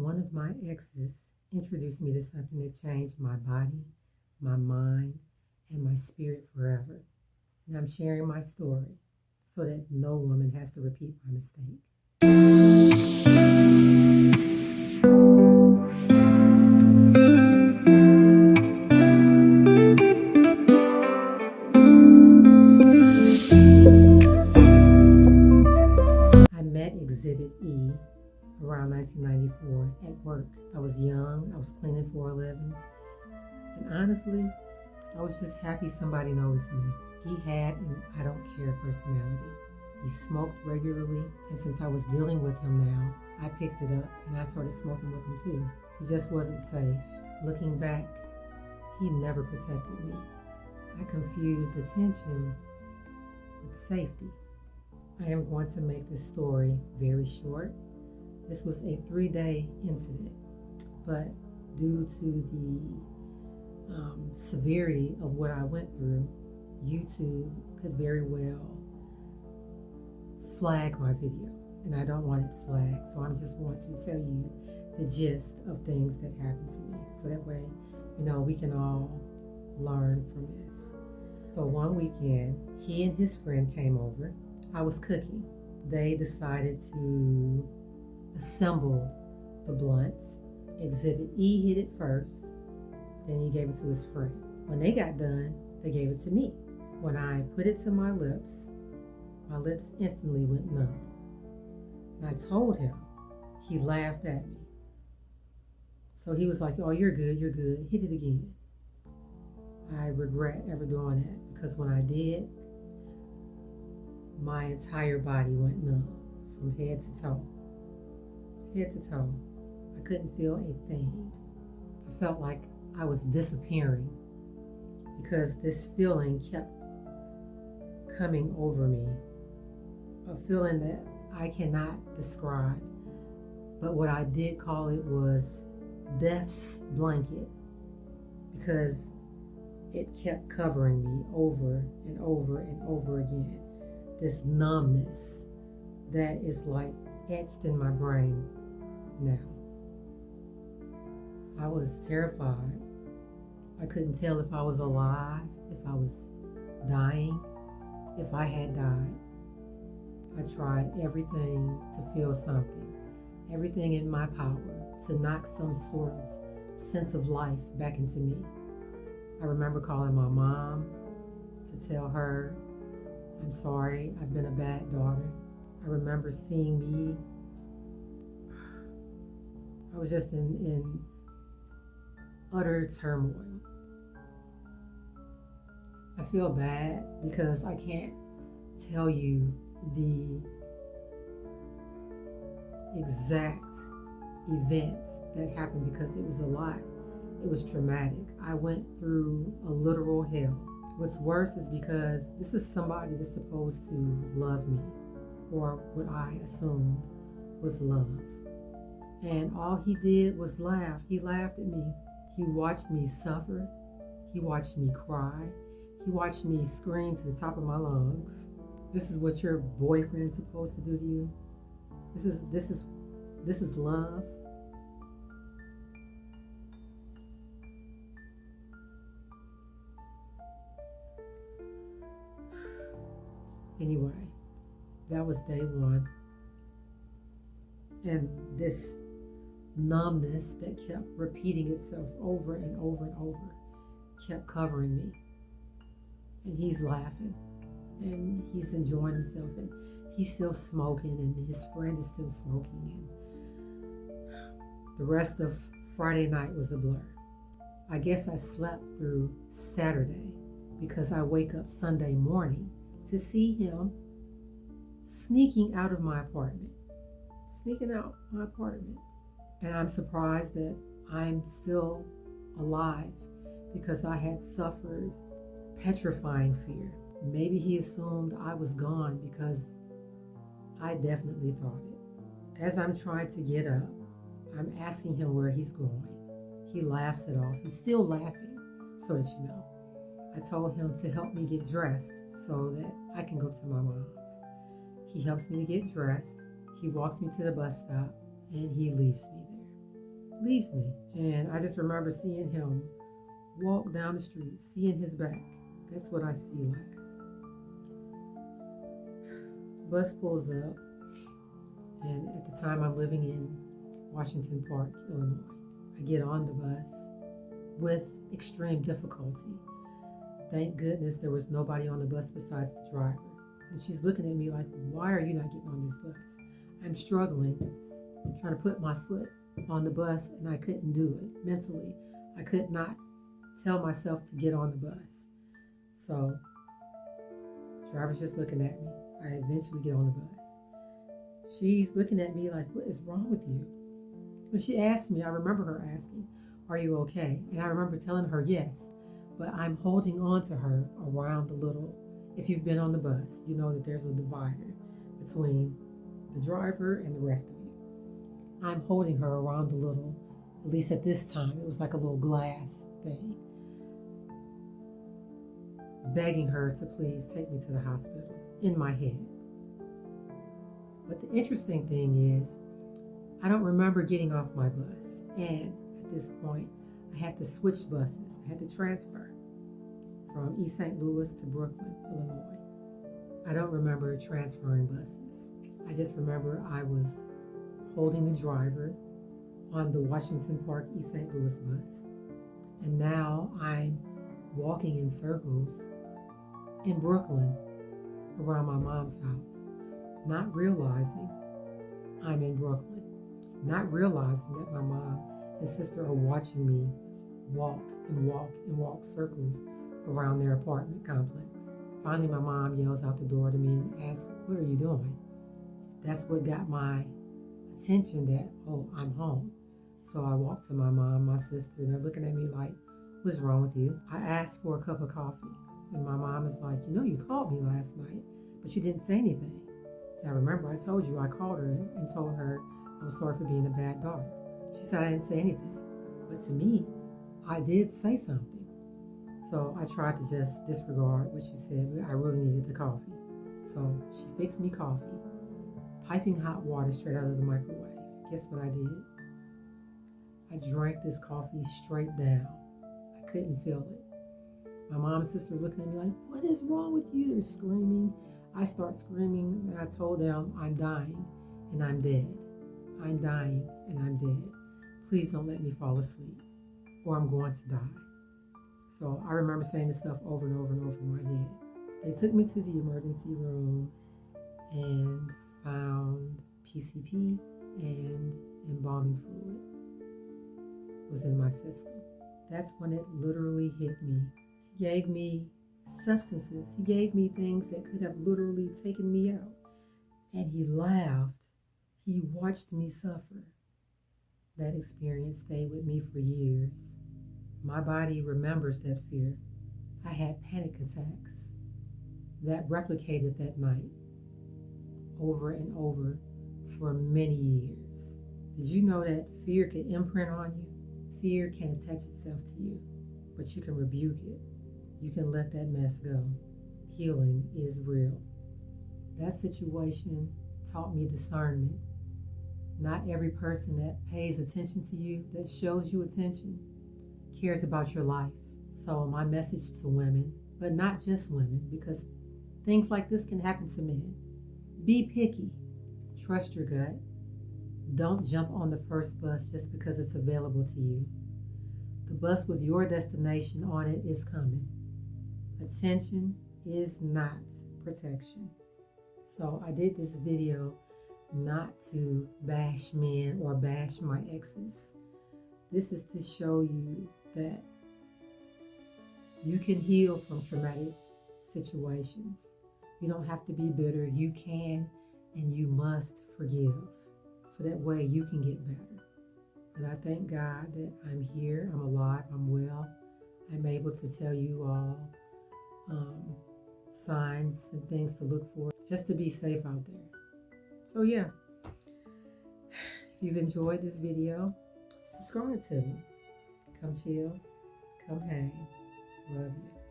One of my exes introduced me to something that changed my body, my mind, and my spirit forever. And I'm sharing my story so that no woman has to repeat my mistake. I met Exhibit E around 1994 at work. I was young, I was cleaning for a living, and honestly, I was just happy somebody noticed me. He had an I don't care personality. He smoked regularly, and since I was dealing with him now, I picked it up and I started smoking with him too. He just wasn't safe. Looking back, he never protected me. I confused attention with safety. I am going to make this story very short. This was a 3-day incident, but due to the severity of what I went through, YouTube could very well flag my video, and I don't want it flagged, so I'm just going to tell you the gist of things that happened to me, so that way, we can all learn from this. So one weekend, he and his friend came over. I was cooking. They decided to assemble the blunts. Exhibit E hit it first, then he gave it to his friend. When they got done, they gave it to me. When I put it to my lips instantly went numb. And I told him, he laughed at me. So he was like, "Oh, you're good, hit it again." I regret ever doing that, because when I did, my entire body went numb from head to toe. Head to toe. I couldn't feel a thing. I felt like I was disappearing because this feeling kept coming over me. A feeling that I cannot describe. But what I did call it was death's blanket, because it kept covering me over and over and over again. This numbness that is like etched in my brain now. I was terrified. I couldn't tell if I was alive, if I was dying, if I had died. I tried everything to feel something, everything in my power to knock some sort of sense of life back into me. I remember calling my mom to tell her, "I'm sorry, I've been a bad daughter." I remember seeing me. I was just in utter turmoil. I feel bad because I can't tell you the exact event that happened because it was a lot. It was traumatic. I went through a literal hell. What's worse is because this is somebody that's supposed to love me, or what I assumed was love. And all he did was laugh. He laughed at me. He watched me suffer. He watched me cry. He watched me scream to the top of my lungs. This is what your boyfriend's supposed to do to you? This is love? Anyway, that was day one. And this numbness that kept repeating itself over and over and over kept covering me. And he's laughing and he's enjoying himself, and he's still smoking, and his friend is still smoking, and the rest of Friday night was a blur. I guess I slept through Saturday because I wake up Sunday morning to see him sneaking out of my apartment. And I'm surprised that I'm still alive, because I had suffered petrifying fear. Maybe he assumed I was gone, because I definitely thought it. As I'm trying to get up, I'm asking him where he's going. He laughs it off. He's still laughing, so that you know. I told him to help me get dressed so that I can go to my mom's. He helps me to get dressed. He walks me to the bus stop, and he leaves me there. leaves me. And I just remember seeing him walk down the street, seeing his back. That's what I see last. Bus pulls up, and at the time I'm living in Washington Park, Illinois. I get on the bus with extreme difficulty. Thank goodness there was nobody on the bus besides the driver. And she's looking at me like, why are you not getting on this bus? I'm struggling. I'm trying to put my foot on the bus, and I couldn't do it mentally. I could not tell myself to get on the bus. So, the driver's just looking at me. I eventually get on the bus. She's looking at me like, what is wrong with you? When she asked me, I remember her asking, are you okay? And I remember telling her yes, but I'm holding on to her around the little, if you've been on the bus, you know that there's a divider between the driver and the rest of you. I'm holding her around the little, at least at this time, it was like a little glass thing, begging her to please take me to the hospital in my head. But the interesting thing is, I don't remember getting off my bus. And at this point, I had to switch buses. I had to transfer from East St. Louis to Brooklyn, Illinois. I don't remember transferring buses. I just remember I was holding the driver on the Washington Park East St. Louis bus. And now I'm walking in circles in Brooklyn around my mom's house, not realizing I'm in Brooklyn, not realizing that my mom and sister are watching me walk and walk and walk circles around their apartment complex. Finally, my mom yells out the door to me and asks, what are you doing? That's what got my attention that, oh, I'm home. So I walk to my mom, my sister, and they're looking at me like, what's wrong with you? I asked for a cup of coffee. And my mom is like, you know, you called me last night, but you didn't say anything. Now remember, I told you I called her and told her I was sorry for being a bad daughter. She said I didn't say anything. But to me, I did say something. So I tried to just disregard what she said, but I really needed the coffee. So she fixed me coffee, piping hot water straight out of the microwave. Guess what I did? I drank this coffee straight down. I couldn't feel it. My mom and sister looking at me like, what is wrong with you? They're screaming. I start screaming, and I told them I'm dying and I'm dead. I'm dying and I'm dead. Please don't let me fall asleep or I'm going to die. So I remember saying this stuff over and over and over in my head. They took me to the emergency room and found PCP and embalming fluid was in my system. That's when it literally hit me. He gave me substances. He gave me things that could have literally taken me out. And he laughed. He watched me suffer. That experience stayed with me for years. My body remembers that fear. I had panic attacks that replicated that night over and over for many years. Did you know that fear can imprint on you? Fear can attach itself to you, but you can rebuke it. You can let that mess go. Healing is real. That situation taught me discernment. Not every person that pays attention to you, that shows you attention, cares about your life. So my message to women, but not just women, because things like this can happen to men. Be picky. Trust your gut. Don't jump on the first bus just because it's available to you. The bus with your destination on it is coming. Attention is not protection. So I did this video not to bash men or bash my exes. This is to show you that you can heal from traumatic situations. You don't have to be bitter. You can and you must forgive. So that way you can get better. And I thank God that I'm here, I'm alive, I'm well. I'm able to tell you all signs and things to look for just to be safe out there. So yeah, if you've enjoyed this video, subscribe to me. Come chill, come hang. Love you.